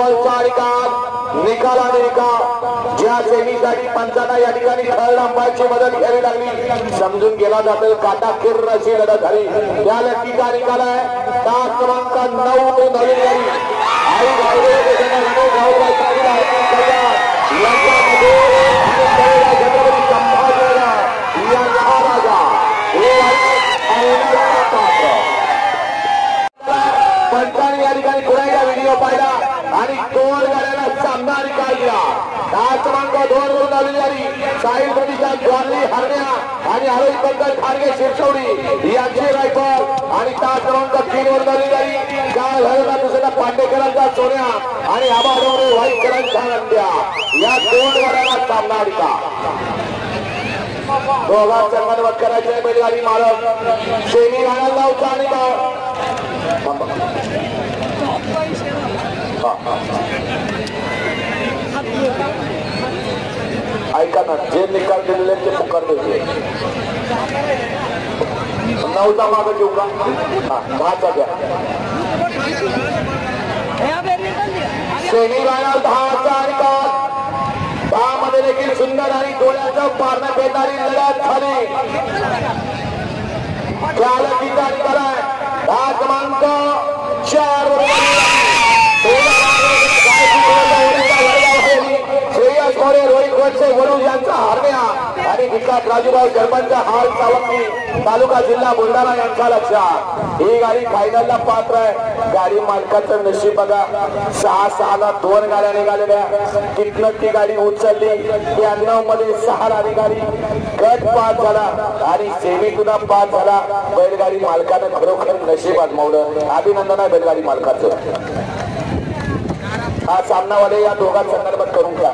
गोलचा निकालाने ज्या सेमीसाठी पंचांना या ठिकाणी थर्ड अंपायरची मदत घ्यावी लागली समजून गेला जातो काटा किर्र अशी लढत झाली या लढतीचा निकाल आहे तास क्रमांक 9 तो नवीन गाडी आई गावडे छत्रपती संभाजीराव यांचा राजा पंचांनी या ठिकाणी पुण्याचा व्हिडिओ पाहिला आणि 2 गाड्याला सामना निकाल दिला तास क्रमांक 2 वरून आलेली गाडी साहिल प्रतिष्ठान ज्वारी हरण्या आणि आरोही पंकज खारगे शिरसवडी यांची रायफल आणि तास क्रमांक 3 वरून आलेली गाडी काल झालेला दुसऱ्या पांडेकरांचा सोन्या आणि आबाडोरे वाईकरांचा नंद्या या 2 गाड्याला सामना निकाल दोघांचा मनवत करायचे बैलगाडी मालक सेमी गाड्याला लावचा निकाल ऐका ना जे निकाल दिलेले ते पुकार द्यायचे 9चा मागे घेऊ का 10चा घ्या सेमी गाड्या 10चा निकाल 10 मध्ये देखील सुंदर आणि डोळ्याचं पारणं घेणारी लढत झाली त्या लढतीचा निकाल आहे 10 क्रमांक 4 श्रेयस मोरे रोहित वडसे वरुण यांचा हरण्या आणि विकास राजूभाऊ जर्मनचा हाल सावंगी तालुका जिल्हा बुलढाणा यांचा लक्षात ही गाडी फायनलला पात्र आहे गाडी मालकाचं नशीब बघा 6-6 ला 2 गाड्या निघालेल्या तिथनं ती गाडी उचलली 93 मध्ये 6 ला निघाली गट 5 झाला आणि सेमी सुद्धा 5 झाला बैलगाडी मालकानं खरोखर नशीब आजमावलं अभिनंदन आहे बैलगाडी मालकाचं हा सामनावाले या दोघां संदर्भात करून घ्या